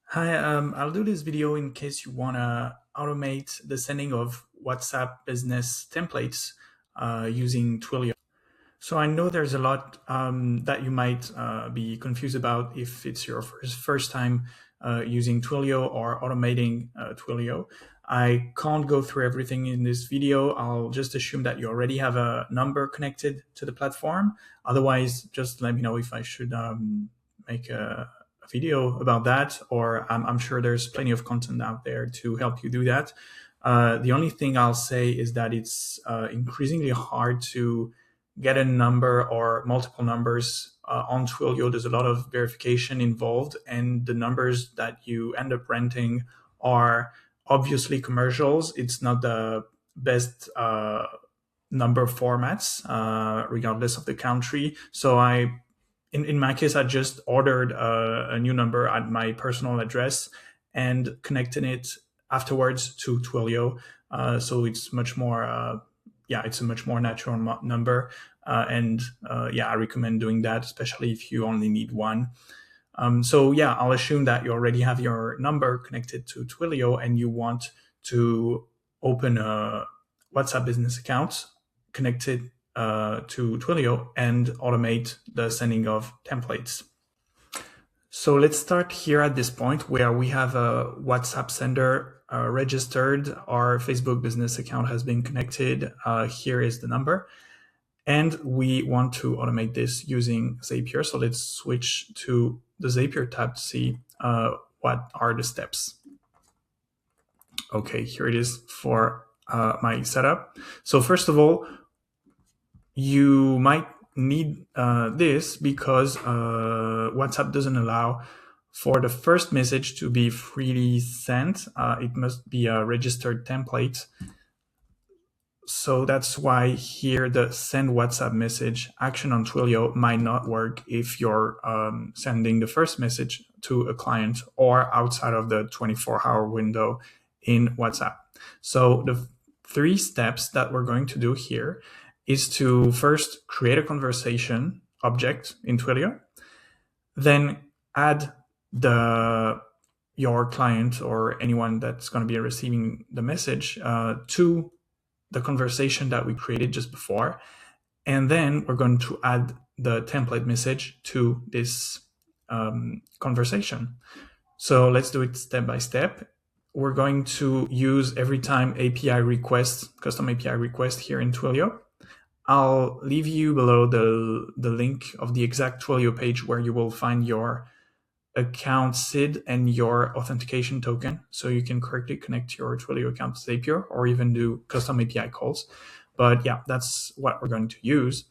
Hi, I'll do this video in case you want to automate the sending of WhatsApp business templates using Twilio. So I know there's a lot that you might be confused about if it's your first time using Twilio or automating Twilio. I can't go through everything in this video. I'll just assume that you already have a number connected to the platform. Otherwise, just let me know if I should make a video about that, or I'm sure there's plenty of content out there to help you do that. The only thing I'll say is that it's increasingly hard to get a number or multiple numbers on Twilio. There's a lot of verification involved, and the numbers that you end up renting are obviously commercials. It's not the best number formats, regardless of the country. So in my case, I just ordered a new number at my personal address and connected it afterwards to Twilio. So it's much more, it's a much more natural number. I recommend doing that, especially if you only need one. I'll assume that you already have your number connected to Twilio and you want to open a WhatsApp business account connected to Twilio and automate the sending of templates. So let's start here at this point where we have a WhatsApp sender registered. Our Facebook business account has been connected. Here is the number. And we want to automate this using Zapier. So let's switch to the Zapier tab to see what are the steps. Okay, here it is for my setup. So first of all, you might need this because WhatsApp doesn't allow for the first message to be freely sent. It must be a registered template. So that's why here the send WhatsApp message action on Twilio might not work if you're sending the first message to a client or outside of the 24-hour window in WhatsApp. So the 3 steps that we're going to do here is to first create a conversation object in Twilio, then add your client or anyone that's going to be receiving the message to the conversation that we created just before. And then we're going to add the template message to this conversation. So let's do it step by step. We're going to use every time API request, custom API request here in Twilio. I'll leave you below the link of the exact Twilio page where you will find your account SID and your authentication token, so you can correctly connect your Twilio account to Zapier or even do custom API calls. But yeah, that's what we're going to use.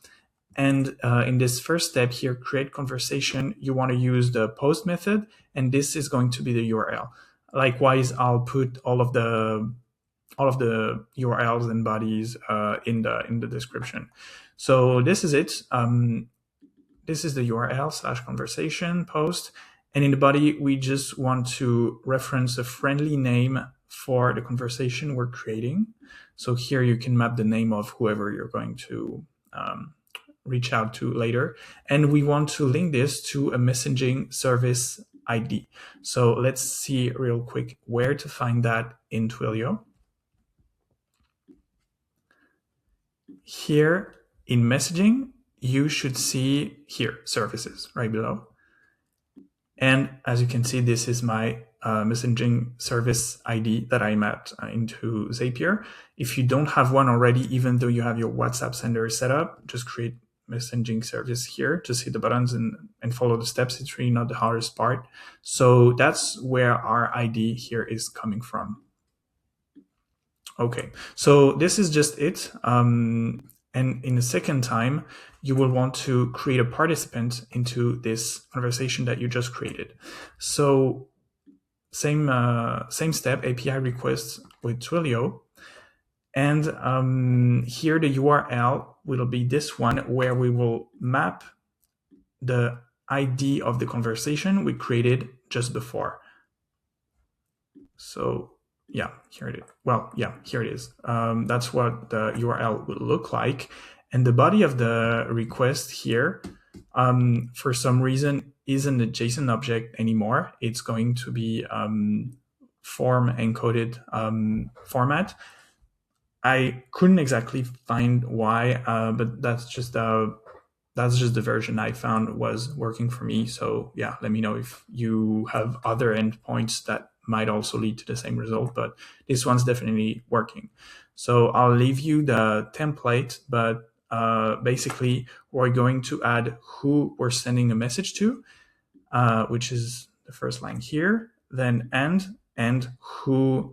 And in this first step here, create conversation, you want to use the post method, and this is going to be the URL. Likewise, I'll put all of the URLs and bodies in the description. So this is it. This is the URL / conversation post. And in the body, we just want to reference a friendly name for the conversation we're creating. So here you can map the name of whoever you're going to reach out to later. And we want to link this to a messaging service ID. So let's see real quick where to find that in Twilio. Here in messaging, you should see here services right below. And as you can see, this is my messaging service ID that I mapped into Zapier. If you don't have one already, even though you have your WhatsApp sender set up, just create messaging service here to see the buttons and follow the steps. It's really not the hardest part. So that's where our ID here is coming from. Okay, so this is just it. And in the second time, you will want to create a participant into this conversation that you just created. So same step, API requests with Twilio. And here the URL will be this one where we will map the ID of the conversation we created just before. So yeah, here it is. Well, yeah, here it is. That's what the URL will look like. And the body of the request here, for some reason, isn't a JSON object anymore. It's going to be form encoded format. I couldn't exactly find why, but that's just the version I found was working for me. So yeah, let me know if you have other endpoints that might also lead to the same result, but this one's definitely working. So I'll leave you the template, but basically we're going to add who we're sending a message to, which is the first line here, then and who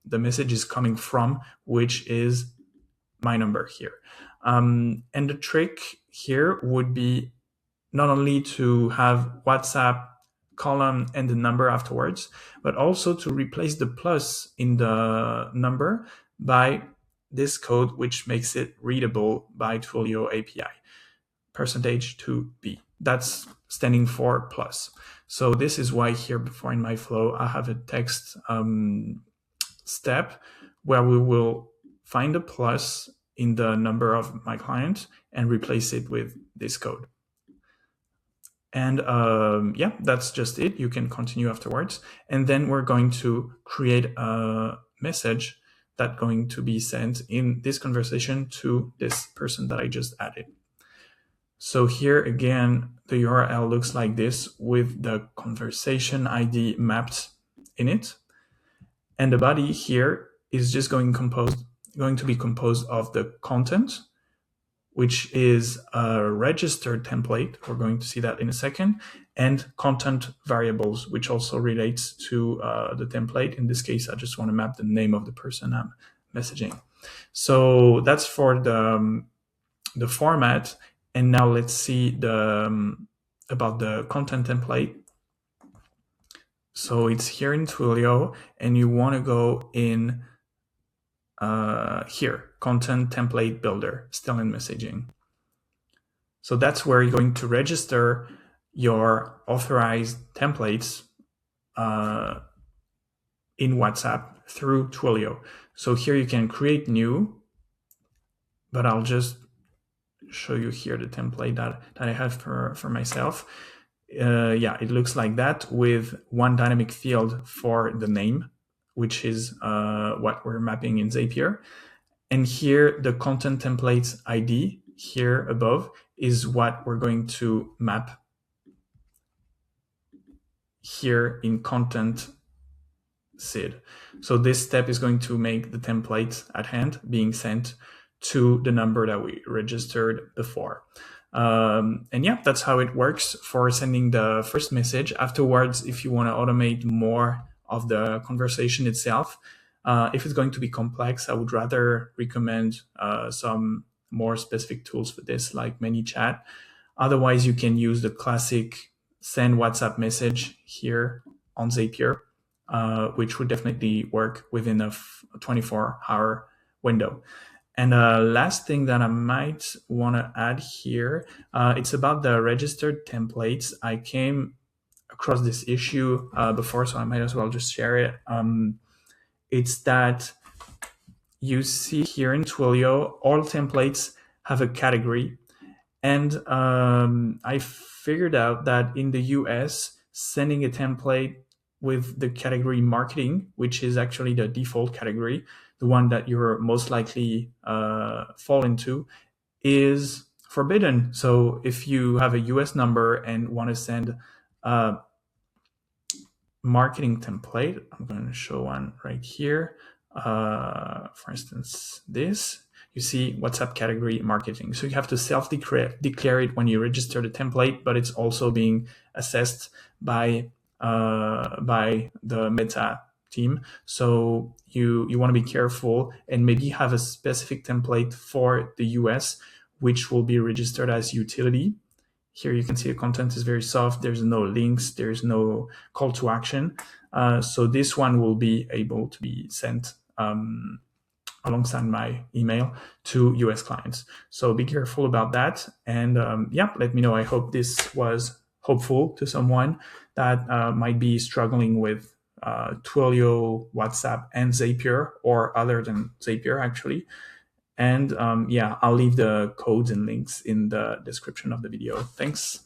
the message is coming from, which is my number here. And the trick here would be not only to have WhatsApp column and the number afterwards, but also to replace the plus in the number by this code, which makes it readable by Twilio API, %2b. That's standing for plus. So this is why here before in my flow, I have a text step where we will find a plus in the number of my client and replace it with this code. And yeah, that's just it. You can continue afterwards. And then we're going to create a message that's going to be sent in this conversation to this person that I just added. So here again, the URL looks like this with the conversation ID mapped in it. And the body here is just going to be composed of the content, which is a registered template. We're going to see that in a second, and content variables, which also relates to the template. In this case, I just want to map the name of the person I'm messaging. So that's for the format. And now let's see about the content template. So it's here in Twilio, and you want to go in here, content template builder, still in messaging. So that's where you're going to register your authorized templates in WhatsApp through Twilio. So here you can create new, but I'll just show you here the template that I have for myself. Yeah, it looks like that with one dynamic field for the name, which is what we're mapping in Zapier. And here the content templates ID here above is what we're going to map here in ContentSid. So this step is going to make the template at hand being sent to the number that we registered before. And yeah, that's how it works for sending the first message. Afterwards, if you want to automate more of the conversation itself, if it's going to be complex, I would rather recommend some more specific tools for this, like ManyChat. Otherwise, you can use the classic send WhatsApp message here on Zapier, which would definitely work within a 24-hour window. And last thing that I might want to add here, it's about the registered templates. I came across this issue before, so I might as well just share it. It's that you see here in Twilio, all templates have a category. And I figured out that in the US, sending a template with the category marketing, which is actually the default category, the one that you're most likely fall into, is forbidden. So if you have a US number and want to send a marketing template, I'm going to show one right here. For instance, this, you see WhatsApp category marketing. So you have to self-declare it when you register the template, but it's also being assessed by the Meta team. So you want to be careful and maybe have a specific template for the US, which will be registered as utility. Here you can see the content is very soft. There's no links. There's no call to action. So this one will be able to be sent alongside my email to US clients. So be careful about that. And yeah, let me know. I hope this was helpful to someone that might be struggling with Twilio, WhatsApp, and Zapier, or other than Zapier, actually. And yeah, I'll leave the codes and links in the description of the video. Thanks.